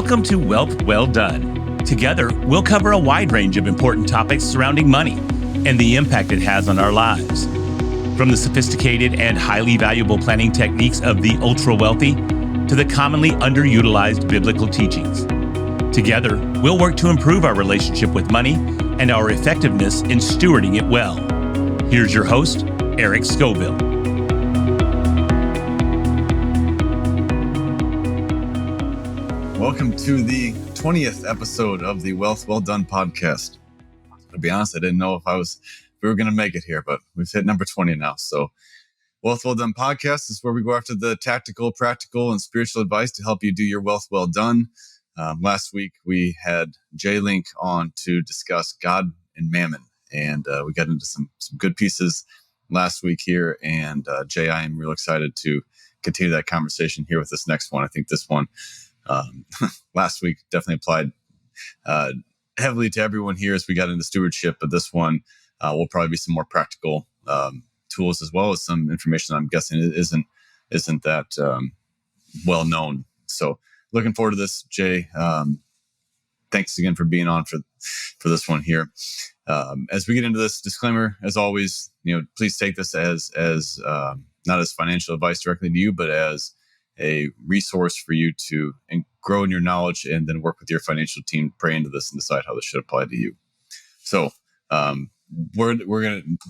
Welcome to Wealth Well Done. Together, we'll cover a wide range of important topics surrounding money and the impact it has on our lives. From the sophisticated and highly valuable planning techniques of the ultra-wealthy to the commonly underutilized biblical teachings. Together, we'll work to improve our relationship with money and our effectiveness in stewarding it well. Here's your host, Eric Scovill. Welcome to the 20th episode of the Wealth Well Done podcast. To be honest, I didn't know if we were going to make it here, but we've hit number 20 now. So Wealth Well Done podcast is where we go after the tactical, practical, and spiritual advice to help you do your wealth well done. Last week, we had Jay Link on to discuss God and Mammon, and we got into some good pieces last week here. And Jay, I am real excited to continue that conversation here with this next one. I think this one last week definitely applied heavily to everyone here as we got into stewardship, but this one will probably be some more practical tools as well as some information I'm guessing isn't that well known. So looking forward to this, Jay. Thanks again for being on for this one here. As we get into this disclaimer, as always, please take this as not as financial advice directly to you, but as a resource for you to grow in your knowledge and then work with your financial team, pray into this and decide how this should apply to you. So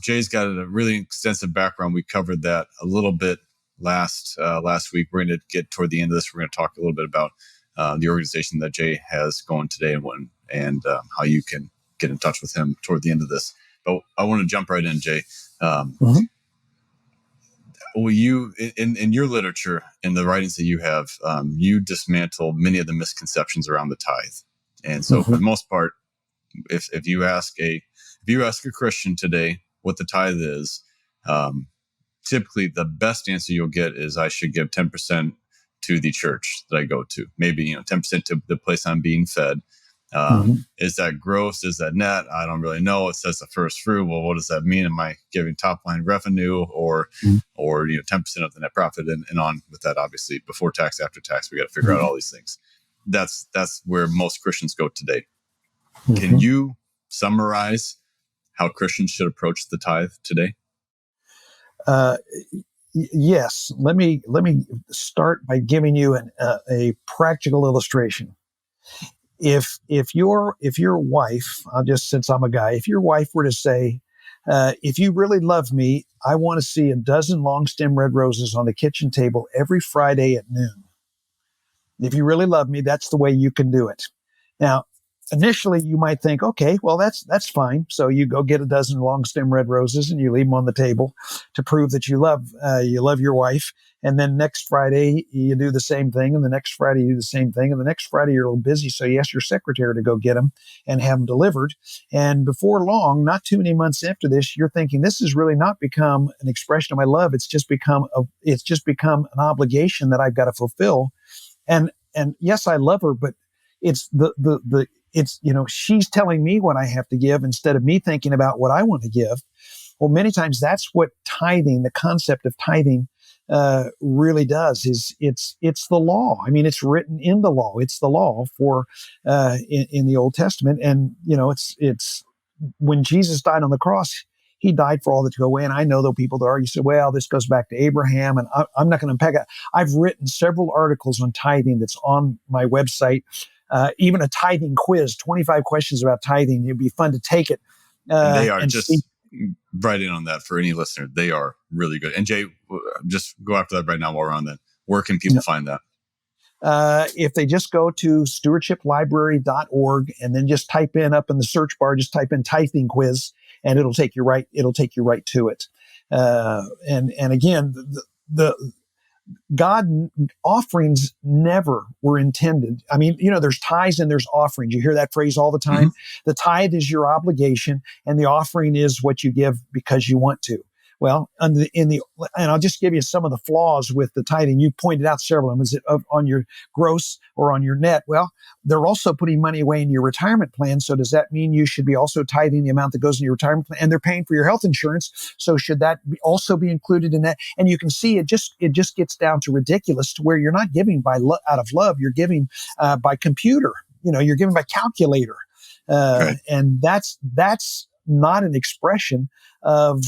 Jay's got a really extensive background. We covered that a little bit last week. We're going to get toward the end of this. We're going to talk a little bit about the organization that Jay has going today and how you can get in touch with him toward the end of this. But I want to jump right in, Jay. Well, you in your literature, in the writings that you have, you dismantle many of the misconceptions around the tithe. And so for the most part, if you ask a Christian today what the tithe is, typically the best answer you'll get is I should give 10% to the church that I go to. Maybe 10% to the place I'm being fed. Is that gross? Is that net? I don't really know. It says the first fruit. Well, what does that mean? Am I giving top line revenue or 10% of the net profit and on with that? Obviously, before tax, after tax, we got to figure out all these things. That's where most Christians go today. Can you summarize how Christians should approach the tithe today? Yes. Let me start by giving you a practical illustration. If your wife, since I'm a guy, if your wife were to say, if you really love me, I want to see a dozen long stem red roses on the kitchen table every Friday at noon. If you really love me, that's the way you can do it. Now, initially you might think, okay, well, that's fine. So you go get a dozen long stem red roses and you leave them on the table to prove that you love your wife. And then next Friday you do the same thing. And the next Friday you do the same thing. And the next Friday you're a little busy. So you ask your secretary to go get them and have them delivered. And before long, not too many months after this, you're thinking this has really not become an expression of my love. It's just become an obligation that I've got to fulfill. And yes, I love her, but it's she's telling me what I have to give instead of me thinking about what I want to give. Well, many times that's what tithing, the concept of tithing, really does. It's the law. I mean, it's written in the law. It's the law for in the Old Testament, and it's when Jesus died on the cross, he died for all that to go away. And I know though people that argue, say, well, this goes back to Abraham, and I'm not going to unpack it. I've written several articles on tithing that's on my website. Even a tithing quiz, 25 questions about tithing. It'd be fun to take it. They are right in on that for any listener. They are really good. And Jay, just go after that right now while we're on that. Where can people find that? If they just go to stewardshiplibrary.org and then just type in up in the search bar, just type in tithing quiz, and it'll take you right to it. And again, the God offerings never were intended. I mean, there's tithes and there's offerings. You hear that phrase all the time. The tithe is your obligation and the offering is what you give because you want to. Well, and I'll just give you some of the flaws with the tithing. You pointed out several of them. Is it on your gross or on your net? Well, they're also putting money away in your retirement plan. So does that mean you should be also tithing the amount that goes in your retirement plan? And they're paying for your health insurance. So should that also be included in that? And you can see it just gets down to ridiculous, to where you're not giving out of love. You're giving by computer. You're giving by calculator. Right. And that's not an expression of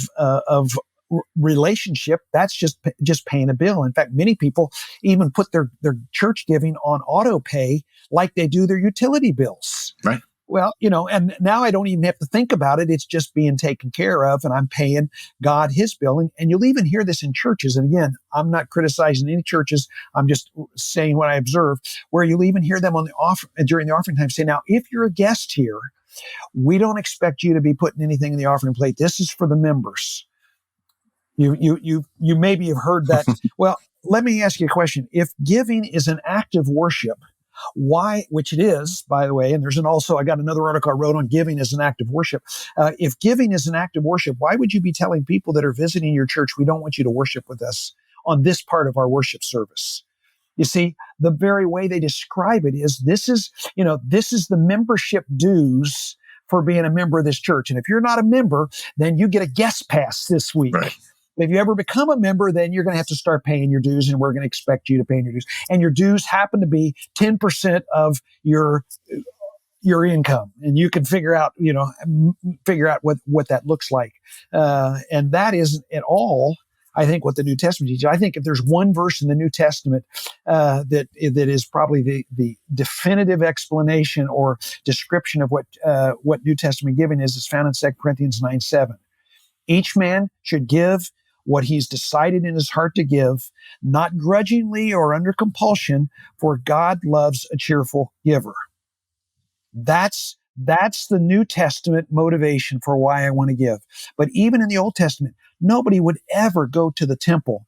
relationship. That's just paying a bill. In fact, many people even put their church giving on auto pay like they do their utility bills. Right. Well, and now I don't even have to think about it. It's just being taken care of, and I'm paying God his bill. And you'll even hear this in churches. And again, I'm not criticizing any churches. I'm just saying what I observe, where you'll even hear them during the offering time say, now, if you're a guest here, we don't expect you to be putting anything in the offering plate. This is for the members. You maybe have heard that. Well, let me ask you a question. If giving is an act of worship, why, which it is, by the way, and I got another article I wrote on giving as an act of worship. If giving is an act of worship, why would you be telling people that are visiting your church, we don't want you to worship with us on this part of our worship service? You see, the very way they describe it is, this is the membership dues for being a member of this church. And if you're not a member, then you get a guest pass this week. Right. If you ever become a member, then you're going to have to start paying your dues, and we're going to expect you to pay your dues. And your dues happen to be 10% of your income. And you can figure out what that looks like. And that isn't at all, I think, what the New Testament teaches. I think if there's one verse in the New Testament that is probably the definitive explanation or description of what New Testament giving is found in 2 Corinthians 9:7. Each man should give what he's decided in his heart to give, not grudgingly or under compulsion, for God loves a cheerful giver. That's the New Testament motivation for why I want to give. But even in the Old Testament, nobody would ever go to the temple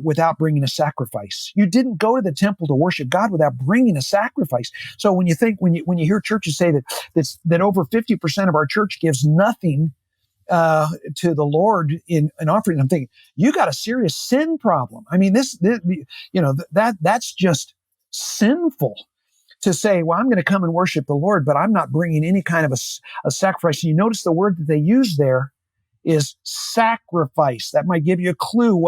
without bringing a sacrifice. You didn't go to the temple to worship God without bringing a sacrifice. So when you hear churches say that over 50% of our church gives nothing to the Lord in an offering, I'm thinking, you got a serious sin problem. I mean, that's just sinful to say, well, I'm going to come and worship the Lord, but I'm not bringing any kind of a sacrifice. And you notice the word that they use there is sacrifice. That might give you a clue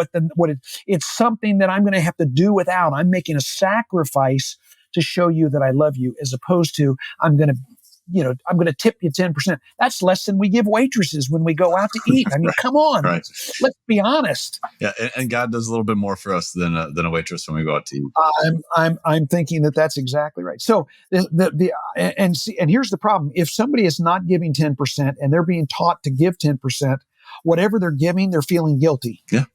it's something that I'm going to have to do without. I'm making a sacrifice to show you that I love you, as opposed to I'm going to tip you 10%. That's less than we give waitresses when we go out to eat. I mean, Right. come on, Right. Let's be honest. Yeah, and God does a little bit more for us than a waitress when we go out to eat. I'm thinking that's exactly right. So and here's the problem: if somebody is not giving 10% and they're being taught to give 10%, whatever they're giving, they're feeling guilty. Yeah.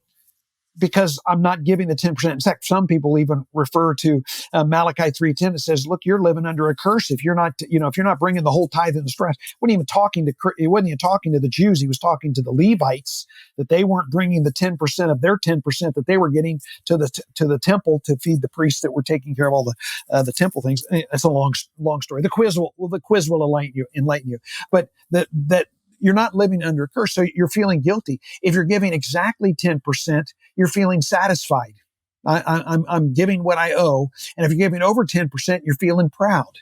Because I'm not giving the 10%. In fact, some people even refer to Malachi 3:10. It says, "Look, you're living under a curse if you're not bringing the whole tithe and the stress." He wasn't even talking to the Jews. He was talking to the Levites, that they weren't bringing the 10% of their 10% that they were getting to the temple to feed the priests that were taking care of all the temple things. It's a long story. The quiz will enlighten you, but that. You're not living under a curse, so you're feeling guilty. If you're giving exactly 10%, you're feeling satisfied. I'm giving what I owe, and if you're giving over 10%, you're feeling proud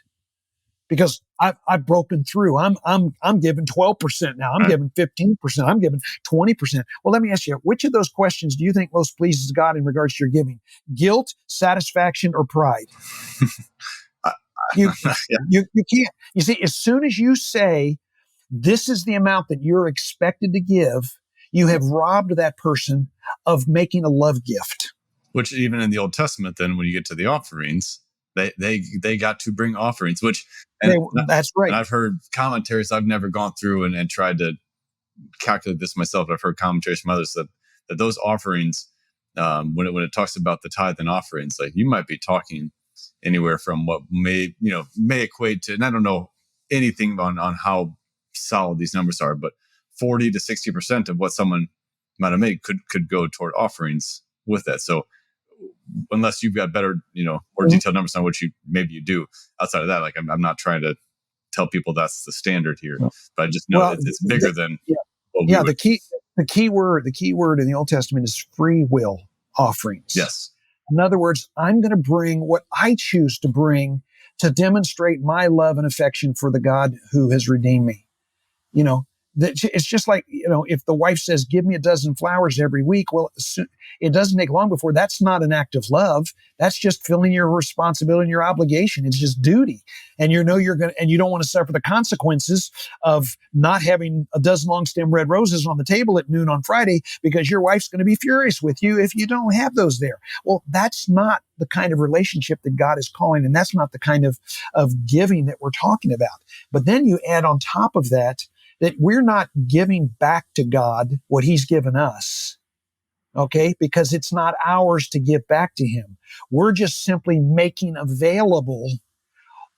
because I've broken through. I'm giving 12% now. I'm giving 15%. I'm giving 20%. Well, let me ask you, which of those questions do you think most pleases God in regards to your giving? Guilt, satisfaction, or pride? You can't. You see, as soon as you say, this is the amount that you're expected to give, you have robbed that person of making a love gift. Which even in the Old Testament, then when you get to the offerings, they got to bring offerings, that's right. And I've heard commentaries. I've never gone through and tried to calculate this myself. I've heard commentaries from others that those offerings, when it talks about the tithe and offerings, like you might be talking anywhere from what may equate to, and I don't know anything on how solid these numbers are, but 40 to 60% of what someone might have made could go toward offerings with that. So unless you've got better, more detailed numbers on what you do outside of that, like I'm not trying to tell people that's the standard here, but I just know it's bigger than. The key. The key word in the Old Testament is free will offerings. Yes. In other words, I'm going to bring what I choose to bring to demonstrate my love and affection for the God who has redeemed me. You know, it's just like, if the wife says, give me a dozen flowers every week, well, it doesn't take long before that's not an act of love. That's just filling your responsibility and your obligation. It's just duty. And you don't want to suffer the consequences of not having a dozen long stem red roses on the table at noon on Friday because your wife's going to be furious with you if you don't have those there. Well, that's not the kind of relationship that God is calling, and that's not the kind of giving that we're talking about. But then you add on top of that we're not giving back to God what he's given us, okay? Because it's not ours to give back to him. We're just simply making available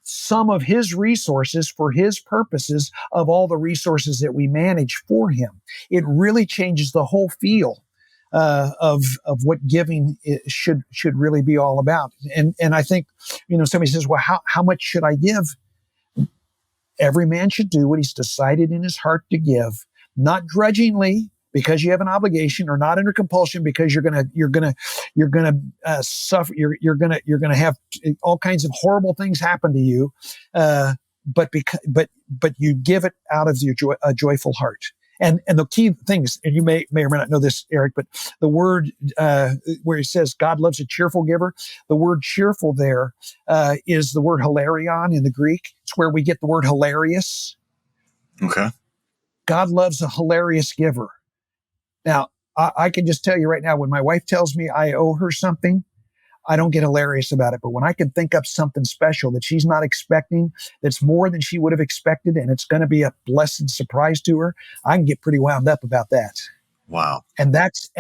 some of his resources for his purposes of all the resources that we manage for him. It really changes the whole feel of what giving should really be all about. And I think, somebody says, well, how much should I give? Every man should do what he's decided in his heart to give, not grudgingly because you have an obligation, or not under compulsion because you're gonna suffer. You're gonna have all kinds of horrible things happen to you, but you give it out of a joyful heart. And the key things, and you may or may not know this, Eric, but the word where he says God loves a cheerful giver, the word cheerful there is the word hilarion in the Greek. It's where we get the word hilarious. Okay. God loves a hilarious giver. Now, I can just tell you right now, when my wife tells me I owe her something, I don't get hilarious about it. But when I can think up something special that she's not expecting, that's more than she would have expected, and it's going to be a blessed surprise to her, I can get pretty wound up about that. Wow. And that's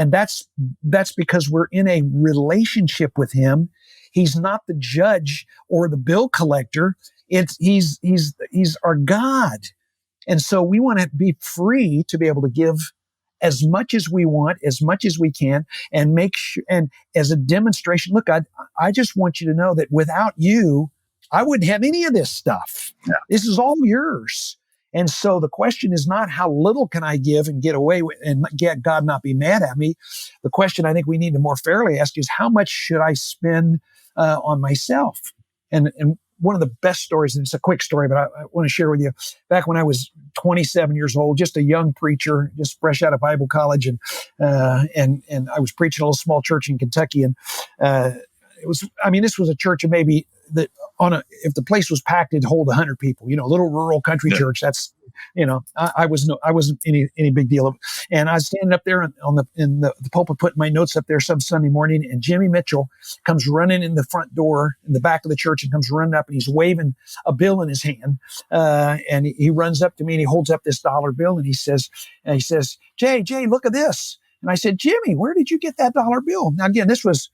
because we're in a relationship with him. He's not the judge or the bill collector. He's our God. And so we want to be free to be able to give as much as we want, as much as we can, and make sure, and as a demonstration, look, I just want you to know that without you, I wouldn't have any of this stuff. Yeah. This is all yours. And so the question is not how little can I give and get away with and get God not be mad at me. The question I think we need to more fairly ask is, how much should I spend on myself? And one of the best stories, and it's a quick story, but I want to share with you. Back when I was 27 years old, just a young preacher, just fresh out of Bible college, and I was preaching a little small church in Kentucky, and this was a church of maybe that if the place was packed, it'd hold 100 people. A little rural country church. That's I wasn't any big deal. And I was standing up there in the pulpit putting my notes up there some Sunday morning, and Jimmy Mitchell comes running in the front door in the back of the church and comes running up, and he's waving a bill in his hand. And he runs up to me and he holds up this $1 bill, and he says, Jay, look at this. And I said, Jimmy, where did you get that $1 bill? Now, again, this was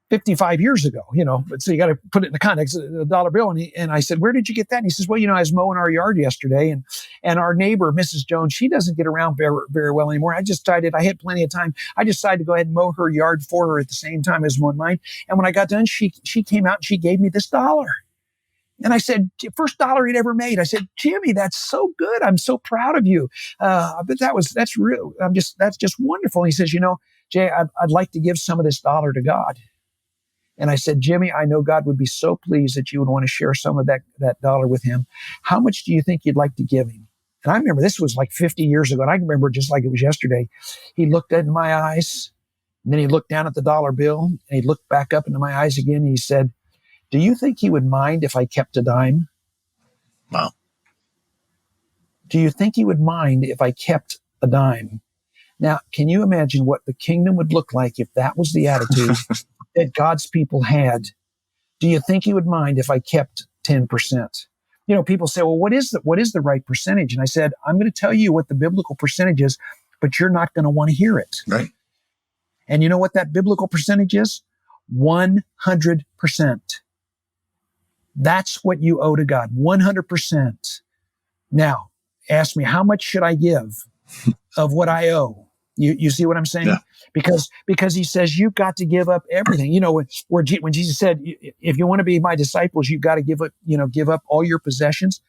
55 years ago, but so you got to put it in the context of the $1 bill. And I said, where did you get that? And he says, well, I was mowing our yard yesterday, and our neighbor, Mrs. Jones, she doesn't get around very, very well anymore. I had plenty of time. I decided to go ahead and mow her yard for her at the same time as mowing mine. And when I got done, she came out and she gave me this $1. And I said, first $1 he'd ever made. I said, Jimmy, that's so good. I'm so proud of you. But that's real. That's just wonderful. And he says, Jay, I'd like to give some of this $1 to God. And I said, Jimmy, I know God would be so pleased that you would want to share some of that $1 with him. How much do you think you'd like to give him? And I remember this was like 50 years ago. And I remember just like it was yesterday. He looked into my eyes, and then he looked down at the $1 bill, and he looked back up into my eyes again. And he said, do you think he would mind if I kept a dime? Wow. Do you think he would mind if I kept a dime? Now, can you imagine what the kingdom would look like if that was the attitude that God's people had? Do you think he would mind if I kept 10%? People say, well, what is the right percentage? And I said, I'm going to tell you what the biblical percentage is, but you're not going to want to hear it. Right. And you know what that biblical percentage is? 100%. That's what you owe to God, 100%. Now, ask me, how much should I give of what I owe? You see what I'm saying? Yeah. Because he says you've got to give up everything. When Jesus said, if you want to be my disciples, you've got to give up all your possessions.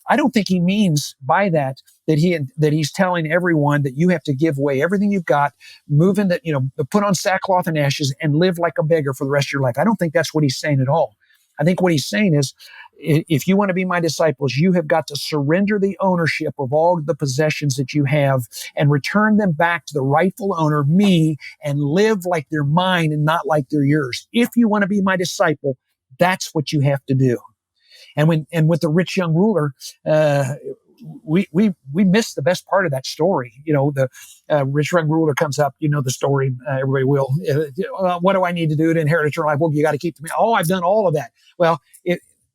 I don't think he means by that he's telling everyone that you have to give away everything you've got, move in that, put on sackcloth and ashes and live like a beggar for the rest of your life. I don't think that's what he's saying at all. I think what he's saying is, if you want to be my disciples, you have got to surrender the ownership of all the possessions that you have and return them back to the rightful owner, me, and live like they're mine and not like they're yours. If you want to be my disciple, that's what you have to do. And with the rich young ruler, we missed the best part of that story. The rich young ruler comes up. You know the story. Everybody will. What do I need to do to inherit eternal life? Well, you got to keep the. Oh, I've done all of that. Well,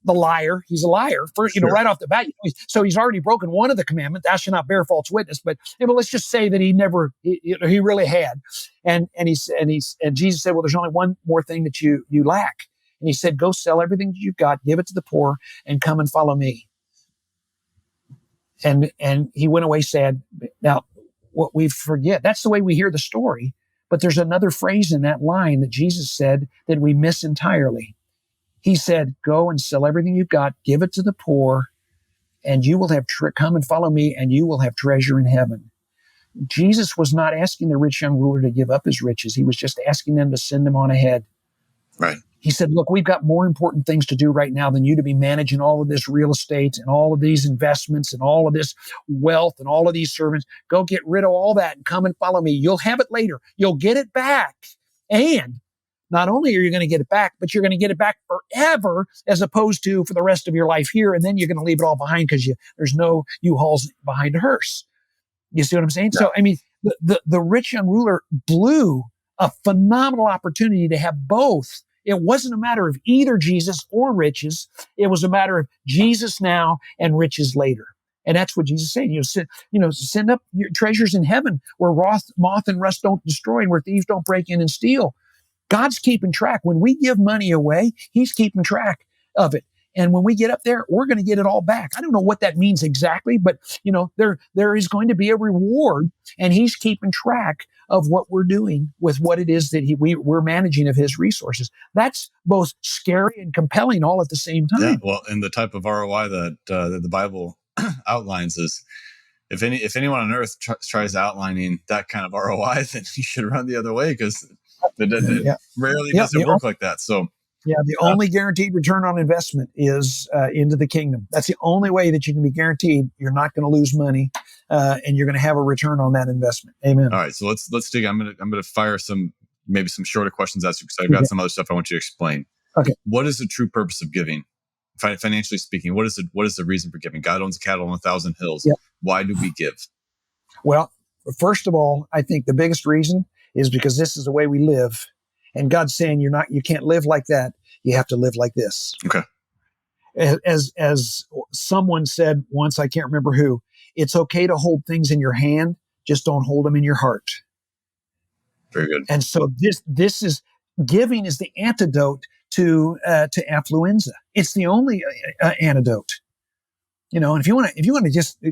the liar. He's a liar. First, Sure. right off the bat. So he's already broken one of the commandments. Thou shalt not bear false witness. But let's just say that he never. He really had. And Jesus said, well, there's only one more thing that you lack. And he said, go sell everything that you've got, give it to the poor, and come and follow me. And he went away sad. Now, what we forget, that's the way we hear the story. But there's another phrase in that line that Jesus said that we miss entirely. He said, go and sell everything you've got, give it to the poor, and you will have come and follow me, and you will have treasure in heaven. Jesus was not asking the rich young ruler to give up his riches. He was just asking them to send them on ahead. Right. He said, look, we've got more important things to do right now than you to be managing all of this real estate and all of these investments and all of this wealth and all of these servants. Go get rid of all that and come and follow me. You'll have it later. You'll get it back. And not only are you going to get it back, but you're going to get it back forever as opposed to for the rest of your life here. And then you're going to leave it all behind because there's no U-Hauls behind a hearse. You see what I'm saying? Yeah. So, I mean, the rich young ruler blew a phenomenal opportunity to have both. It wasn't a matter of either Jesus or riches. It was a matter of Jesus now and riches later. And that's what Jesus is saying. Send up your treasures in heaven where moth and rust don't destroy and where thieves don't break in and steal. God's keeping track. When we give money away, he's keeping track of it. And when we get up there, we're going to get it all back. I don't know what that means exactly, but there is going to be a reward, and he's keeping track of what we're doing with what it is that we're managing of his resources. That's both scary and compelling all at the same time. Yeah, well, and the type of ROI that the Bible outlines is, if anyone on earth tries outlining that kind of ROI, then you should run the other way, because it rarely does it work like that. So. Yeah, the only guaranteed return on investment is into the kingdom. That's the only way that you can be guaranteed you're not going to lose money, and you're going to have a return on that investment. Amen. All right, so let's dig. I'm gonna fire some shorter questions at you, because I've got some other stuff I want you to explain. Okay. What is the true purpose of giving? Financially speaking, what is the reason for giving? God owns cattle on 1,000 hills. Yep. Why do we give? Well, first of all, I think the biggest reason is because this is the way we live. And God's saying you can't live like that. You have to live like this. Okay. As someone said once, I can't remember who, it's okay to hold things in your hand, just don't hold them in your heart. Very good. And so this is giving is the antidote to affluenza. It's the only antidote. And if you want to just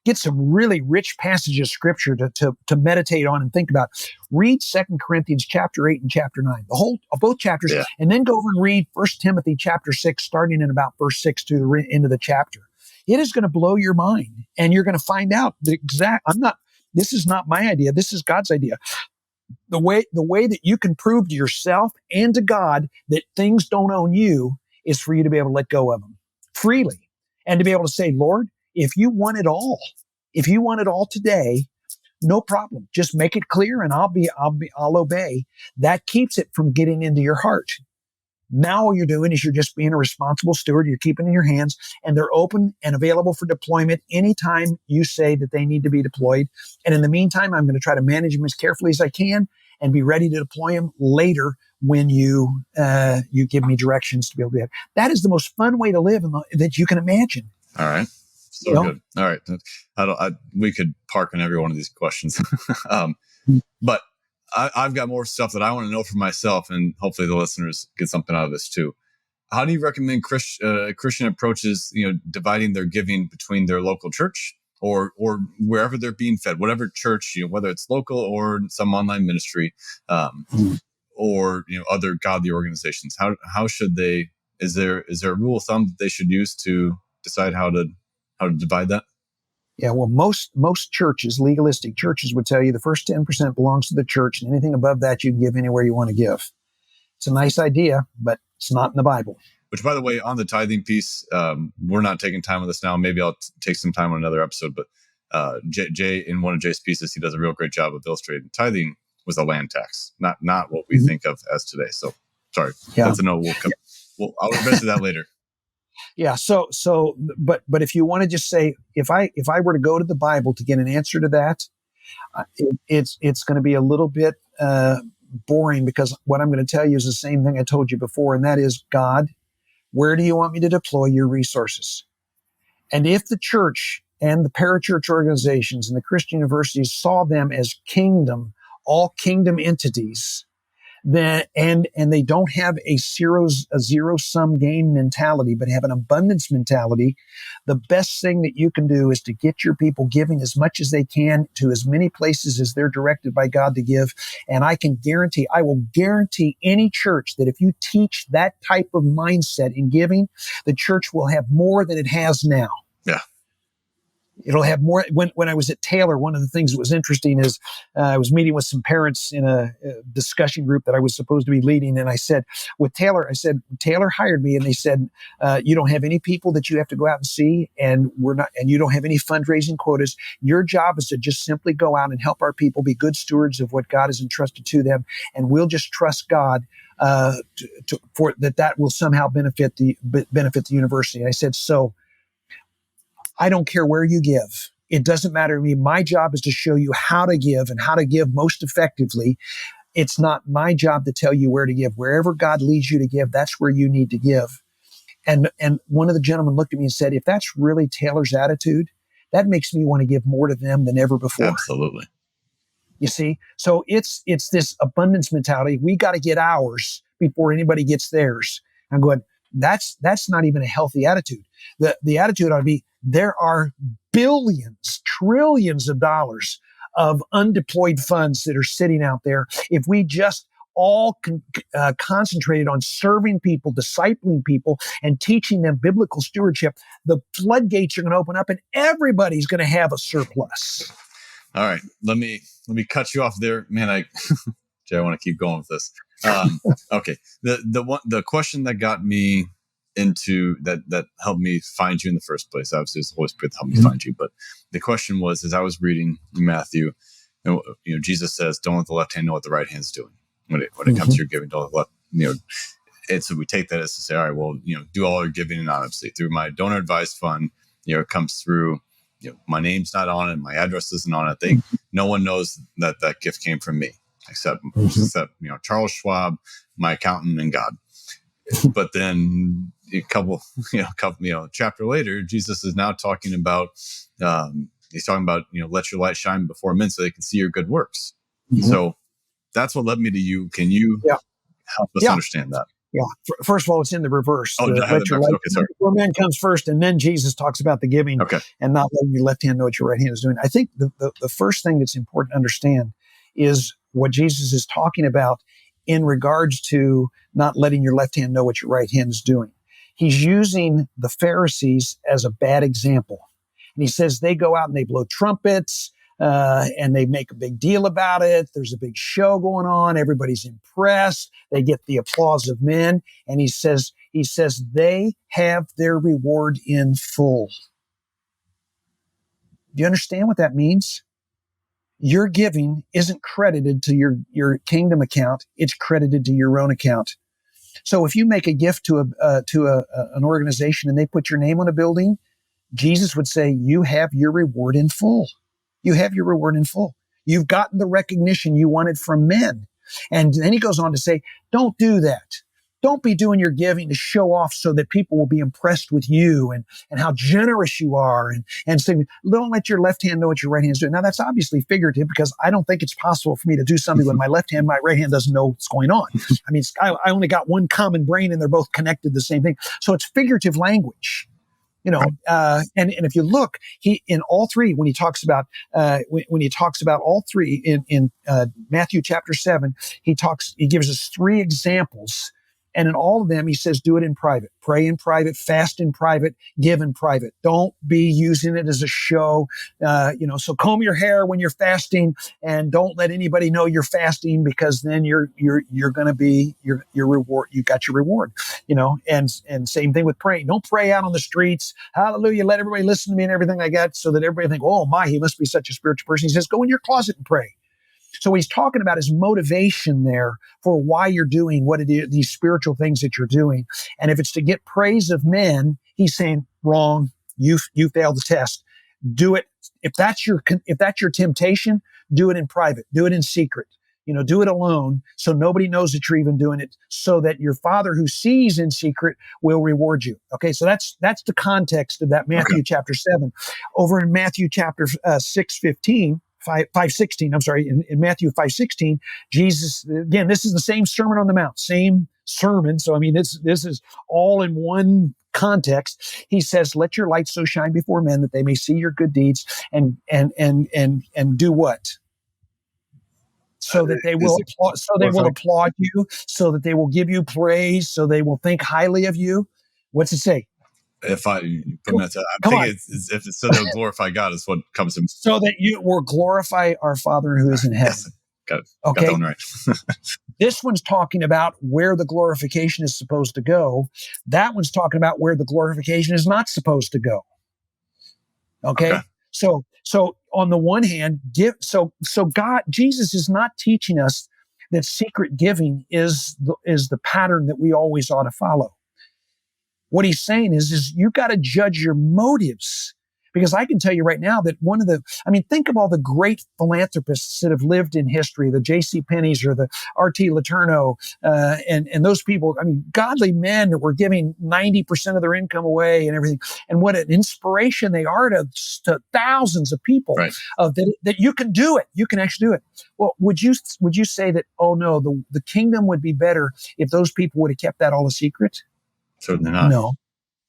get some really rich passages of scripture to meditate on and think about, read 2 Corinthians chapter 8 and chapter 9, the whole of both chapters, and then go over and read 1 Timothy chapter 6, starting in about verse 6 to the end of the chapter. It is going to blow your mind, and you're going to find out this is not my idea. This is God's idea. The way that you can prove to yourself and to God that things don't own you is for you to be able to let go of them freely, and to be able to say, Lord, if you want it all today, no problem. Just make it clear, and I'll obey. That keeps it from getting into your heart. Now all you're doing is you're just being a responsible steward. You're keeping it in your hands, and they're open and available for deployment anytime you say that they need to be deployed. And in the meantime, I'm going to try to manage them as carefully as I can and be ready to deploy them later when you give me directions to be able to do that. That is the most fun way to live that you can imagine. All right. So good. All right. We could park on every one of these questions. But I've got more stuff that I want to know for myself, and hopefully the listeners get something out of this too. How do you recommend Christian approaches, dividing their giving between their local church or wherever they're being fed, whatever church, whether it's local or some online ministry, or other godly organizations? How should they? Is there a rule of thumb that they should use to decide how to divide that? Yeah, well, most churches, legalistic churches, would tell you the first 10% belongs to the church, and anything above that you can give anywhere you want to give. It's a nice idea, but it's not in the Bible. Which, by the way, on the tithing piece, we're not taking time on this now. Maybe I'll take some time on another episode. But Jay, in one of Jay's pieces, he does a real great job of illustrating tithing was a land tax, not what we think of as today. So, sorry, that's a no. I'll revisit that later. Yeah. But if you want to just say, if I were to go to the Bible to get an answer to that, it's going to be a little bit boring, because what I'm going to tell you is the same thing I told you before, and that is, God, where do you want me to deploy your resources? And if the church and the parachurch organizations and the Christian universities saw them as all kingdom entities, and they don't have a zero-sum game mentality, but have an abundance mentality, the best thing that you can do is to get your people giving as much as they can to as many places as they're directed by God to give. And I will guarantee any church that if you teach that type of mindset in giving, the church will have more than it has now. Yeah. It'll have more. When I was at Taylor, one of the things that was interesting is I was meeting with some parents in a discussion group that I was supposed to be leading. And I said, Taylor hired me, and they said, you don't have any people that you have to go out and see, and you don't have any fundraising quotas. Your job is to just simply go out and help our people be good stewards of what God has entrusted to them. And we'll just trust God for that will somehow benefit the university. And I said, so I don't care where you give. It doesn't matter to me. My job is to show you how to give and how to give most effectively. It's not my job to tell you where to give. Wherever God leads you to give, that's where you need to give. And one of the gentlemen looked at me and said, if that's really Taylor's attitude, that makes me want to give more to them than ever before. Absolutely. You see? So it's this abundance mentality. We got to get ours before anybody gets theirs. I'm going, that's not even a healthy attitude. The attitude ought to be, there are billions, trillions of dollars of undeployed funds that are sitting out there. If we just all concentrated on serving people, discipling people, and teaching them biblical stewardship, the floodgates are going to open up and everybody's going to have a surplus. All right. Let me cut you off there. Man, Jay, I want to keep going with this. Okay. The question that got me into that helped me find you in the first place. Obviously, it's the Holy Spirit that helped me find you. But the question was, as I was reading Matthew, Jesus says, "Don't let the left hand know what the right hand's doing when it comes to your giving." Don't let and so we take that as to say, all right, well, do all your giving anonymously through my donor advised fund. It comes through. My name's not on it, my address isn't on it. No one knows that gift came from me, except Charles Schwab, my accountant, and God. But then a couple chapter later, Jesus is now talking about let your light shine before men so they can see your good works. So that's what led me to you. Can you help us understand that? Yeah. First of all, it's in the reverse. Let your light before men comes first, and then Jesus talks about the giving and not letting your left hand know what your right hand is doing. I think the first thing that's important to understand is what Jesus is talking about in regards to not letting your left hand know what your right hand is doing. He's using the Pharisees as a bad example. And he says they go out and they blow trumpets, and they make a big deal about it. There's a big show going on. Everybody's impressed. They get the applause of men. And he says they have their reward in full. Do you understand what that means? Your giving isn't credited to your kingdom account. It's credited to your own account. So if you make a gift to an organization and they put your name on a building, Jesus would say, you have your reward in full. You have your reward in full. You've gotten the recognition you wanted from men. And then he goes on to say, don't do that. Don't be doing your giving to show off so that people will be impressed with you and how generous you are. And say, don't let your left hand know what your right hand is doing. Now, that's obviously figurative, because I don't think it's possible for me to do something with my left hand. My right hand doesn't know what's going on. I mean, I only got one common brain and they're both connected the same thing. So it's figurative language. And if you look, he in all three, when he talks about all three in Matthew chapter 7, he gives us three examples And in all of them, he says, do it in private. Pray in private, fast in private, give in private. Don't be using it as a show. So comb your hair when you're fasting, and don't let anybody know you're fasting, because then you're going to be your reward. You got your reward, and same thing with praying. Don't pray out on the streets. Hallelujah. Let everybody listen to me and everything like that, so that everybody think, oh my, he must be such a spiritual person. He says, go in your closet and pray. So what he's talking about is motivation there for why you're doing what it is, these spiritual things that you're doing. And if it's to get praise of men, he's saying, wrong. You failed the test. Do it. If that's your temptation, do it in private. Do it in secret. Do it alone, so nobody knows that you're even doing it, so that your Father who sees in secret will reward you. Okay, so that's the context of that Matthew chapter 7. Over in Matthew chapter 6:15. 5:16, I'm sorry, in Matthew 5:16, Jesus, again, this is the same Sermon on the Mount, same sermon. So, this is all in one context. He says, let your light so shine before men that they may see your good deeds and do what? So that they will applaud you, so that they will give you praise, so they will think highly of you. What's it say? If I put that, I'm thinking it's so they'll glorify God is what comes to me. So that you will glorify our Father who is in heaven. Yes. Got it. Okay. Got that one right. This one's talking about where the glorification is supposed to go. That one's talking about where the glorification is not supposed to go. Okay. So on the one hand, Jesus is not teaching us that secret giving is the pattern that we always ought to follow. What he's saying is you've got to judge your motives, because I can tell you right now that think of all the great philanthropists that have lived in history, the J.C. Penneys or the R.T. Letourneau, and those people, godly men that were giving 90% of their income away and everything. And what an inspiration they are to thousands of people, right. That you can do it. You can actually do it. Well, would you say that, oh no, the kingdom would be better if those people would have kept that all a secret? Certainly not.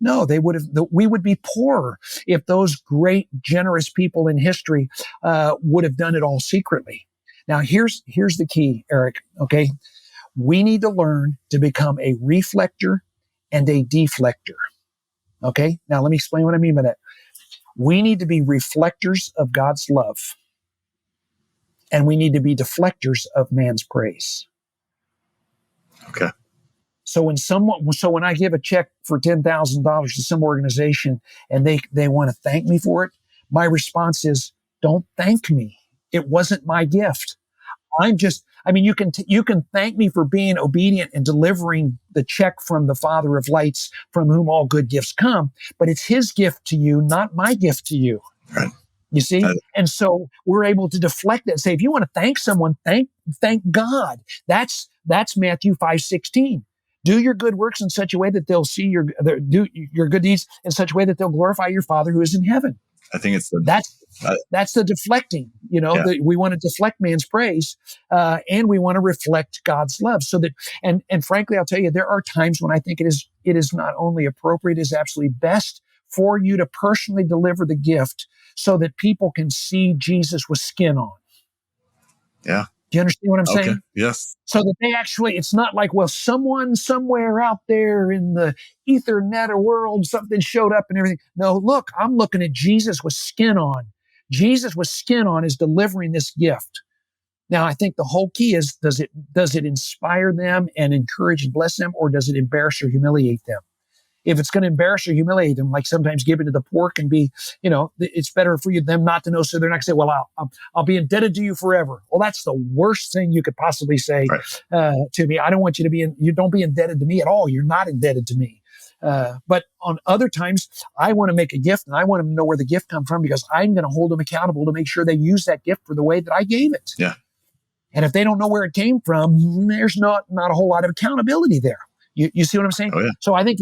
No, they would have. We would be poorer if those great, generous people in history would have done it all secretly. Now, here's the key, Eric. Okay, we need to learn to become a reflector and a deflector. Okay, now let me explain what I mean by that. We need to be reflectors of God's love, and we need to be deflectors of man's praise. Okay. So when I give a check for $10,000 to some organization and they want to thank me for it, my response is, don't thank me. It wasn't my gift. You can thank me for being obedient and delivering the check from the Father of lights, from whom all good gifts come, but it's his gift to you, not my gift to you. Right. You see? And so we're able to deflect that and say, if you want to thank someone, thank God. That's Matthew 5:16. Do your good works in such a way that they'll see do your good deeds in such a way that they'll glorify your Father who is in heaven. I think it's that's the deflecting. We want to deflect man's praise, and we want to reflect God's love. So that, and frankly, I'll tell you, there are times when I think it is not only appropriate, it is absolutely best for you to personally deliver the gift, so that people can see Jesus with skin on. Yeah. Do you understand what I'm saying? Yes. So that they actually, it's not like, well, someone somewhere out there in the Ethernet world, something showed up and everything. No, look, I'm looking at Jesus with skin on. Jesus with skin on is delivering this gift. Now, I think the whole key is, does it inspire them and encourage and bless them, or does it embarrass or humiliate them? If it's going to embarrass or humiliate them, like sometimes giving to the poor can be, it's better for them not to know, so they're not going to say, well, I'll be indebted to you forever. Well, that's the worst thing you could possibly say to me. I don't want you to you don't be indebted to me at all. You're not indebted to me. But on other times, I want to make a gift, and I want them to know where the gift comes from, because I'm going to hold them accountable to make sure they use that gift for the way that I gave it. Yeah. And if they don't know where it came from, there's not a whole lot of accountability there. You see what I'm saying? Oh, yeah. So I think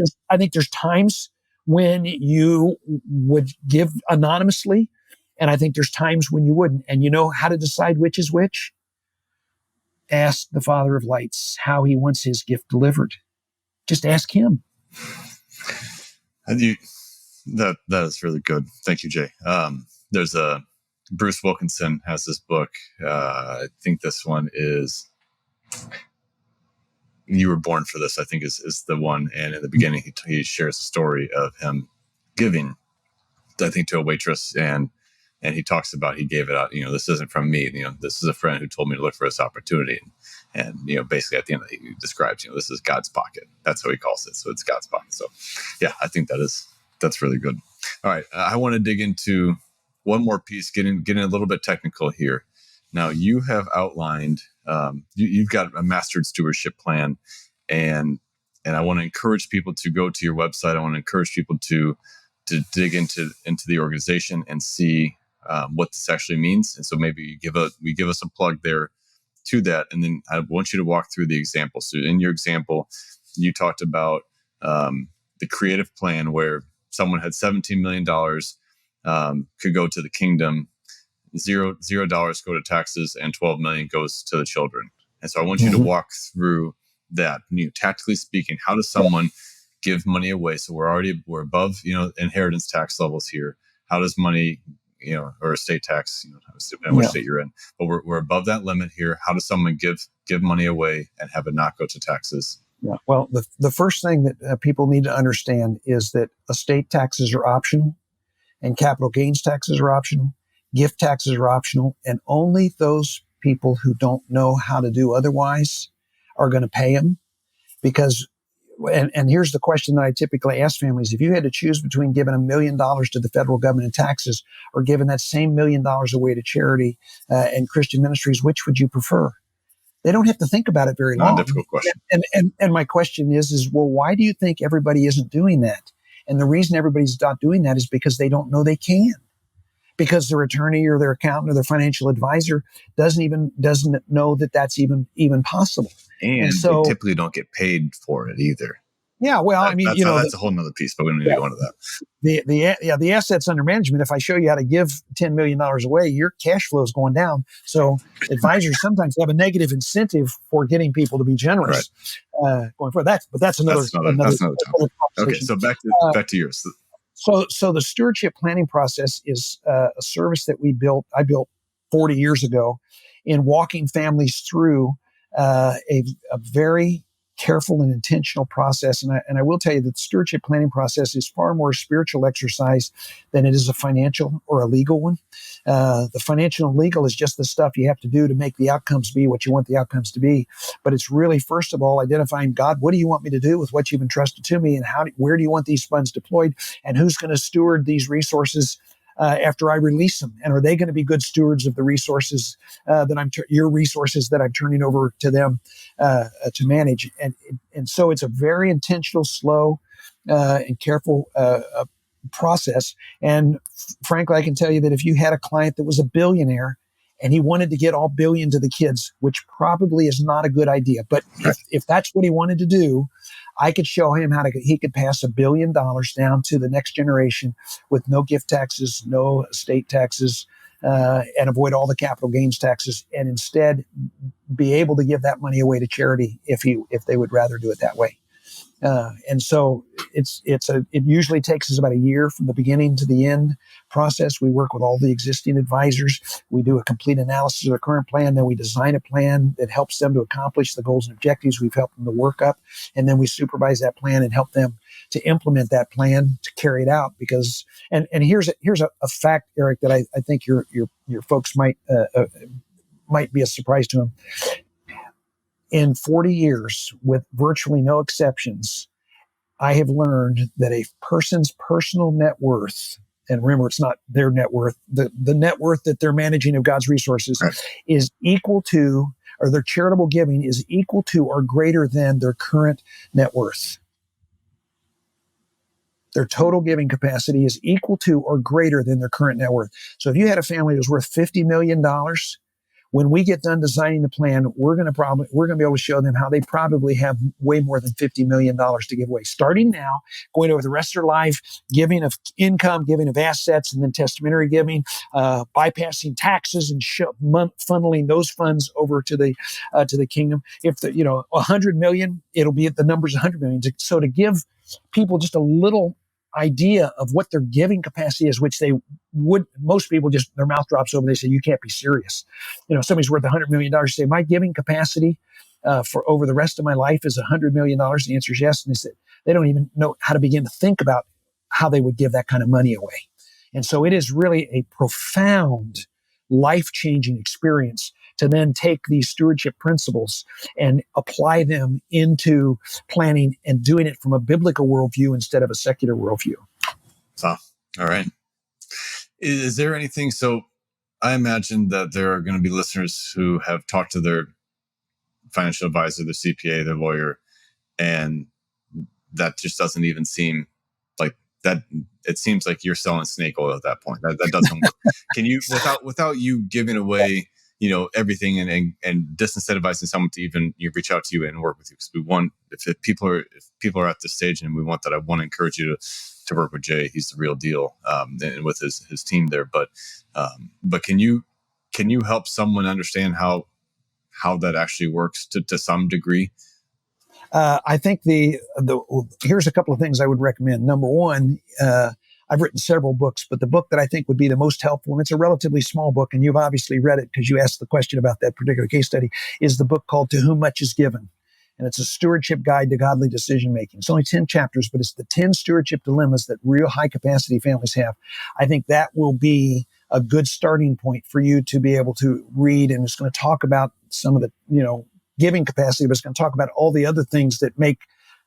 there's times when you would give anonymously, and I think there's times when you wouldn't. And you know how to decide which is which? Ask the Father of lights how he wants his gift delivered. Just ask him. And that is really good. Thank you, Jay. There's Bruce Wilkinson has this book. I think this one is You Were Born for This, I think is the one. And in the beginning, he shares a story of him giving, I think, to a waitress, and he talks about he gave it out. This isn't from me. This is a friend who told me to look for this opportunity. And basically at the end, he describes, this is God's pocket. That's how he calls it. So it's God's pocket. So yeah, I think that's really good. All right, I want to dig into one more piece, getting a little bit technical here. Now, you have outlined, you've got a mastered stewardship plan, and I want to encourage people to go to your website. I want to encourage people to dig into the organization and see what this actually means. And so maybe we give us a plug there to that, and then I want you to walk through the example. So in your example, you talked about the creative plan where someone had $17 million could go to the kingdom. $0 go to taxes, and 12 million goes to the children. And so I want you to walk through that. Tactically speaking, how does someone give money away? So we're above, inheritance tax levels here. How does money, or estate tax, depending on which state you're in, but we're above that limit here. How does someone give money away and have it not go to taxes? Yeah. Well, the first thing that people need to understand is that estate taxes are optional, and capital gains taxes are optional. Gift taxes are optional, and only those people who don't know how to do otherwise are going to pay them. Because, and here's the question that I typically ask families: if you had to choose between giving $1 million to the federal government in taxes or giving that same $1 million away to charity and Christian ministries, which would you prefer? They don't have to think about it very long. Not a difficult question. And my question is, well, why do you think everybody isn't doing that? And the reason everybody's not doing that is because they don't know they can. Because their attorney or their accountant or their financial advisor doesn't know that that's even possible. And so they typically don't get paid for it either. Yeah, well, that's a whole nother piece, but we don't need to go into that. The assets under management. If I show you how to give $10 million away, your cash flow is going down. So advisors sometimes have a negative incentive for getting people to be generous going forward. That's another topic. Okay, so back to yours. So the stewardship planning process is a service that I built 40 years ago in walking families through a very careful and intentional process. And I will tell you that the stewardship planning process is far more a spiritual exercise than it is a financial or a legal one. The financial and legal is just the stuff you have to do to make the outcomes be what you want the outcomes to be. But it's really, first of all, identifying, God, what do you want me to do with what you've entrusted to me? And where do you want these funds deployed? And who's going to steward these resources after I release them? And are they going to be good stewards of the resources your resources that I'm turning over to them to manage? And so it's a very intentional, slow, and careful process. And frankly, I can tell you that if you had a client that was a billionaire and he wanted to get all billion to the kids, which probably is not a good idea, but if that's what he wanted to do, I could show him he could pass $1 billion down to the next generation with no gift taxes, no estate taxes, and avoid all the capital gains taxes, and instead be able to give that money away to charity if they would rather do it that way. And so it usually takes us about a year from the beginning to the end process. We work with all the existing advisors. We do a complete analysis of their current plan. Then we design a plan that helps them to accomplish the goals and objectives we've helped them to work up. And then we supervise that plan and help them to implement that plan, to carry it out. Because, and here's a fact, Eric, that I think your folks might be a surprise to them. In 40 years, with virtually no exceptions, I have learned that a person's personal net worth, and remember, it's not their net worth, the net worth that they're managing of God's resources is equal to, or their charitable giving is equal to or greater than their current net worth. Their total giving capacity is equal to or greater than their current net worth. So if you had a family that was worth $50 million, when we get done designing the plan, we're going to be able to show them how they probably have way more than $50 million to give away. Starting now, going over the rest of their life, giving of income, giving of assets, and then testamentary giving, bypassing taxes and funneling those funds over to the kingdom. If 100 million, it'll be at the numbers 100 million. So to give people just a little idea of what their giving capacity is, which most people just, their mouth drops open. They say, you can't be serious. Somebody's worth $100 million. Say, my giving capacity for over the rest of my life is $100 million? The answer is yes. And they said they don't even know how to begin to think about how they would give that kind of money away. And so it is really a profound, life-changing experience to then take these stewardship principles and apply them into planning and doing it from a biblical worldview instead of a secular worldview. So, all right. Is there anything, so I imagine that there are going to be listeners who have talked to their financial advisor, their CPA, their lawyer, and that just doesn't even seem like that. It seems like you're selling snake oil at that point. That doesn't work. Can you, without you giving away, everything and disincentivizing someone to even reach out to you and work with you? Because we want, if people are at this stage and we want that, I want to encourage you to work with Jay. He's the real deal, and with his team there. But can you help someone understand how that actually works to some degree? I think here's a couple of things I would recommend. Number one, I've written several books, but the book that I think would be the most helpful, and it's a relatively small book, and you've obviously read it because you asked the question about that particular case study, is the book called To Whom Much Is Given. And it's a stewardship guide to godly decision making. It's only 10 chapters, but it's the 10 stewardship dilemmas that real high capacity families have. I think that will be a good starting point for you to be able to read. And it's going to talk about some of the, giving capacity, but it's going to talk about all the other things that make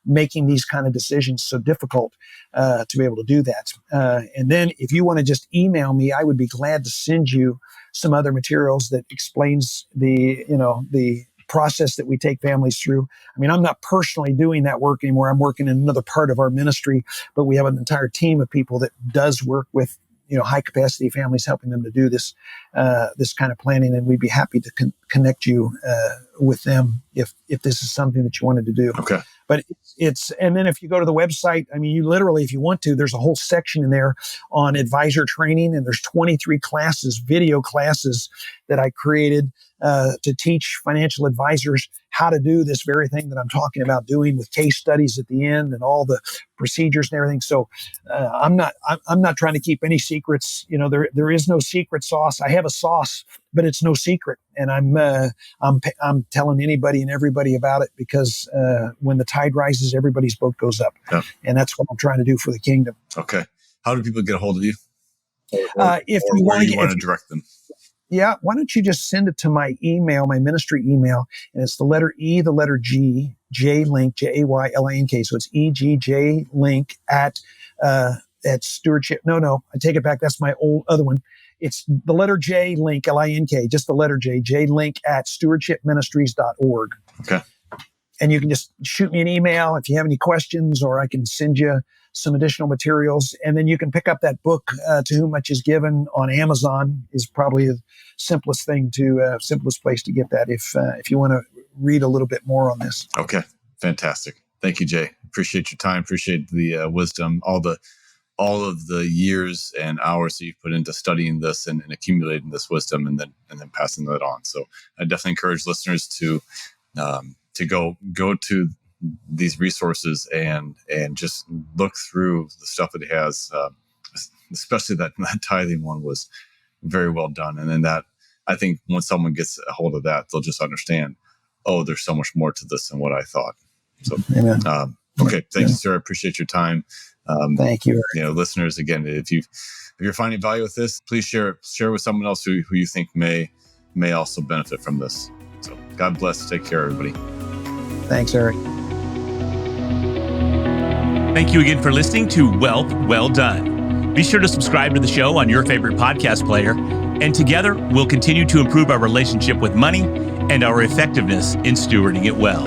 making these kind of decisions so difficult to be able to do that. And then if you want to just email me, I would be glad to send you some other materials that explains the process that we take families through. I mean, I'm not personally doing that work anymore. I'm working in another part of our ministry, but we have an entire team of people that does work with high capacity families, helping them to do this kind of planning, and we'd be happy to connect you with them if this is something that you wanted to do. Okay. But and then if you go to the website, I mean, you literally, if you want to, there's a whole section in there on advisor training, and there's 23 classes, video classes that I created to teach financial advisors how to do this very thing that I'm talking about doing, with case studies at the end and all the procedures and everything. So I'm not trying to keep any secrets. There is no secret sauce. I have a sauce, but it's no secret. And I'm telling anybody and everybody about it, because when the tide rises, everybody's boat goes up. Yeah. And that's what I'm trying to do for the kingdom. Okay. How do people get a hold of you? If you want to direct them? Yeah, why don't you just send it to my email, my ministry email, and it's the letter E, the letter G, Jay Link, Jaylink. So it's EGJ Link at stewardship. No, I take it back. That's my old other one. It's the letter J Link, Link, just the letter J Link at stewardshipministries.org. Okay. And you can just shoot me an email if you have any questions, or I can send you some additional materials. And then you can pick up that book, To Whom Much Is Given, on Amazon is probably the simplest place to get that if you want to read a little bit more on this. Okay. Fantastic. Thank you, Jay. Appreciate your time. Appreciate the wisdom, all of the years and hours that you've put into studying this and accumulating this wisdom, and then passing that on. So I definitely encourage listeners to go to these resources and just look through the stuff that it has, especially that tithing one was very well done. And then that, I think when someone gets a hold of that, they'll just understand, oh, there's so much more to this than what I thought. So, okay. Thank you, sir. I appreciate your time. Thank you. Listeners, again, if you're finding value with this, please share with someone else who you think may also benefit from this. So God bless. Take care, everybody. Thanks, Eric. Thank you again for listening to Wealth Well Done. Be sure to subscribe to the show on your favorite podcast player, and together we'll continue to improve our relationship with money and our effectiveness in stewarding it well.